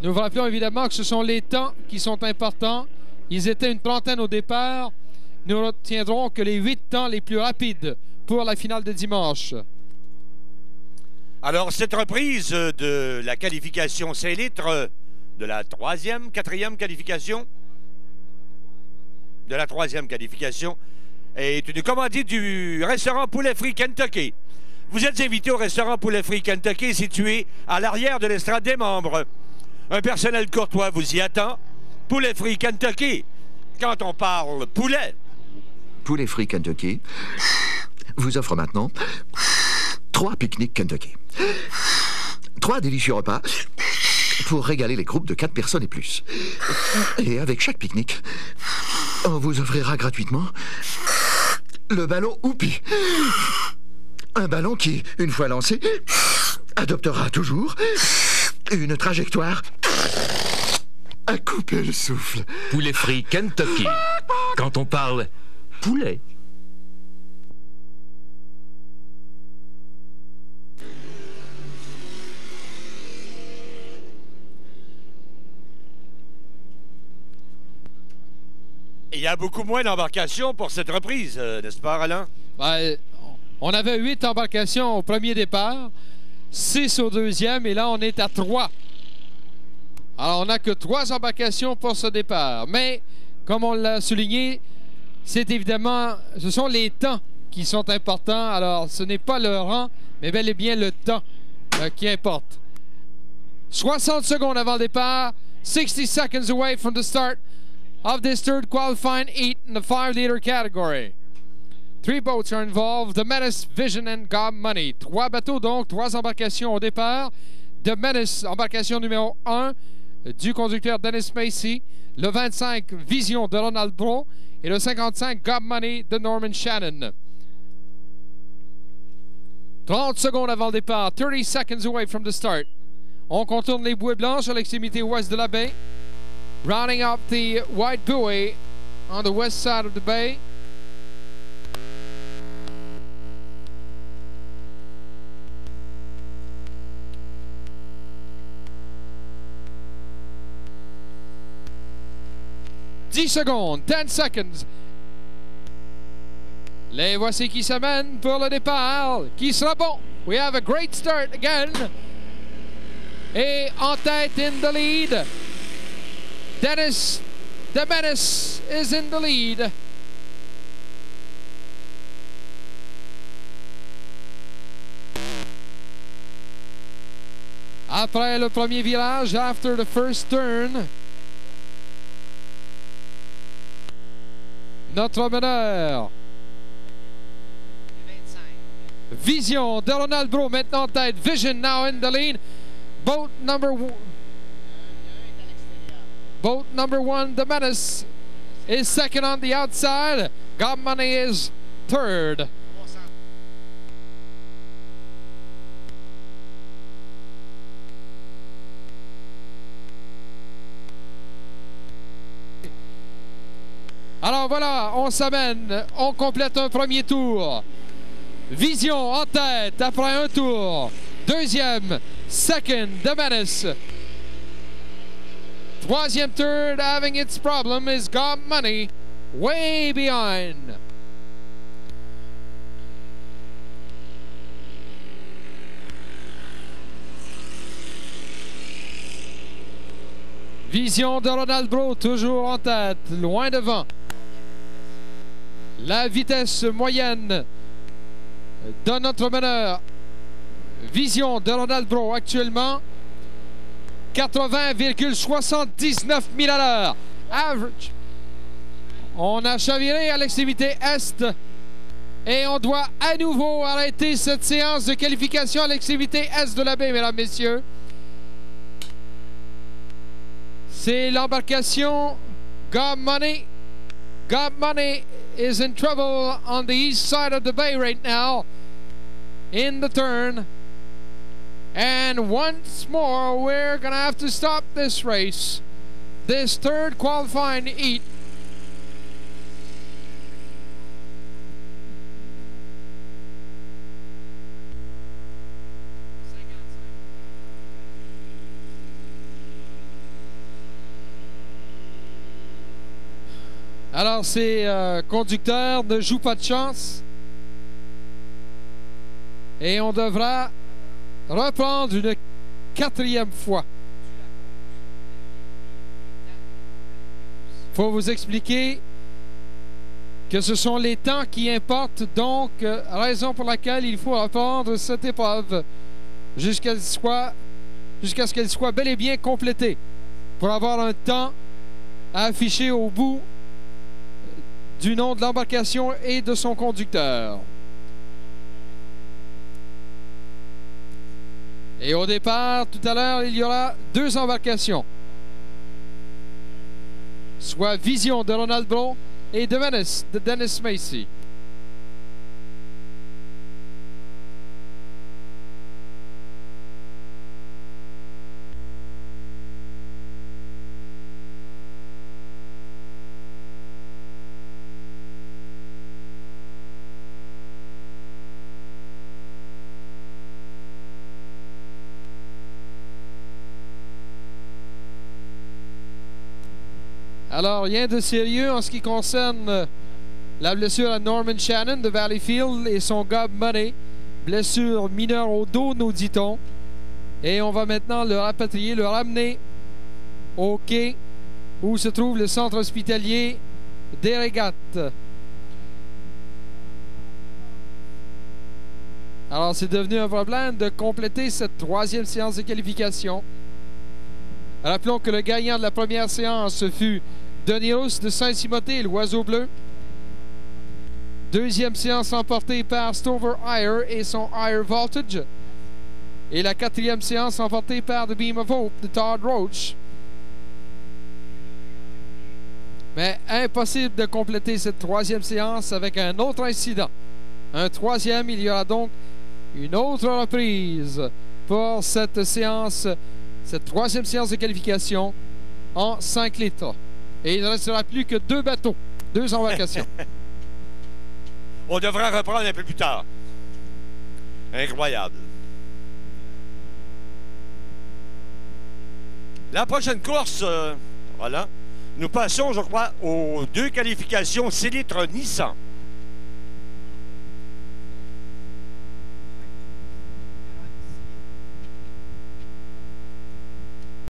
Nous vous rappelons évidemment que ce sont les temps qui sont importants. Ils étaient une trentaine au départ. Nous ne retiendrons que les 8 temps les plus rapides pour la finale de dimanche. Alors, cette reprise de la qualification 5 litres de la quatrième qualification, de la troisième qualification, est une commandite du restaurant Poulet Frit Kentucky. Vous êtes invité au restaurant Poulet Frit Kentucky situé à l'arrière de l'estrade des membres. Un personnel courtois vous y attend. Poulet Frit Kentucky. Quand on parle poulet. Poulet Frit Kentucky vous offre maintenant 3 pique-niques Kentucky. 3 délicieux repas pour régaler les groupes de 4 personnes et plus. Et avec chaque pique-nique, on vous offrira gratuitement le ballon Whoopi. Un ballon qui, une fois lancé, adoptera toujours une trajectoire à couper le souffle. Poulet Frit Kentucky. Quand on parle poulet. Il y a beaucoup moins d'embarcations pour cette reprise, n'est-ce pas, Alain? Ben, on avait 8 embarcations au premier départ, 6 au deuxième, et là, on est à 3. Alors, on n'a que 3 embarcations pour ce départ. Mais, comme on l'a souligné, c'est évidemment, ce sont les temps qui sont importants. Alors, ce n'est pas le rang, mais bel et bien le temps qui importe. 60 secondes avant le départ, 60 seconds away from the start of this third qualifying heat in the 5-liter category. 3 boats are involved, The Menace, Vision and God Money. 3 bateaux donc, 3 embarcations au départ. The Menace, embarcation numéro 1 du conducteur Dennis Macy. Le 25, Vision de Ronald Bro. Et le 55, God Money de Norman Shannon. 30 secondes avant le départ, 30 seconds away from the start. On contourne les bouées blanches à l'extrémité ouest de la baie. Rounding up the white buoy on the west side of the bay. Dix secondes, 10 seconds. Les voici qui s'amènent pour le départ, qui sera bon. We have a great start again. Et en tête, in the lead, Dennis, the Menace is in the lead. Après le premier virage, after the first turn, notre meneur, Vision de Ronald Bro, maintenant en tête. Vision now in the lead. Boat number 1, the Menace, is second on the outside. God Money is third. Alors voilà, on s'amène, on complète un premier tour. Vision en tête après un tour. Deuxième, second, the Menace. Troisième third, having its problem, is God Money, way behind. Vision de Ronald Bro, toujours en tête, loin devant. La vitesse moyenne de notre meneur, Vision de Ronald Bro, actuellement 80,79 000 à l'heure. Average. On a chaviré à l'extrémité est et on doit à nouveau arrêter cette séance de qualification à l'extrémité est de la baie, mesdames, messieurs. C'est l'embarcation God Money. God Money is in trouble on the east side of the bay right now in the turn. And once more, we're going to have to stop this race, this third qualifying heat. Alors, ces conducteurs ne jouent pas de chance. Et on devra reprendre une 4e fois. Il faut vous expliquer que ce sont les temps qui importent. Donc, raison pour laquelle il faut reprendre cette épreuve jusqu'à ce qu'elle soit bel et bien complétée pour avoir un temps à afficher au bout du nom de l'embarcation et de son conducteur. Et au départ, tout à l'heure, il y aura 2 embarcations. Soit Vision de Ronald Braun et de Venice de Dennis Macy. Alors, rien de sérieux en ce qui concerne la blessure à Norman Shannon de Valleyfield et son gars Murray. Blessure mineure au dos, nous dit-on. Et on va maintenant le rapatrier, le ramener au quai où se trouve le centre hospitalier des régates. Alors, c'est devenu un problème de compléter cette 3e séance de qualification. Rappelons que le gagnant de la première séance fut Denis Rousse de Saint-Timothée, l'Oiseau Bleu. 2e séance emportée par Stover Hire et son Hire Voltage. Et la 4e séance emportée par The Beam of Hope de Todd Roach. Mais impossible de compléter cette 3e séance avec un autre incident. Un 3e, il y aura donc une autre reprise pour cette séance, cette 3e séance de qualification en 5 litres. Et il ne restera plus que 2 bateaux, 2 embarcations. On devra reprendre un peu plus tard. Incroyable. La prochaine course, voilà. Nous passons, je crois, aux 2 qualifications 6 litres Nissan.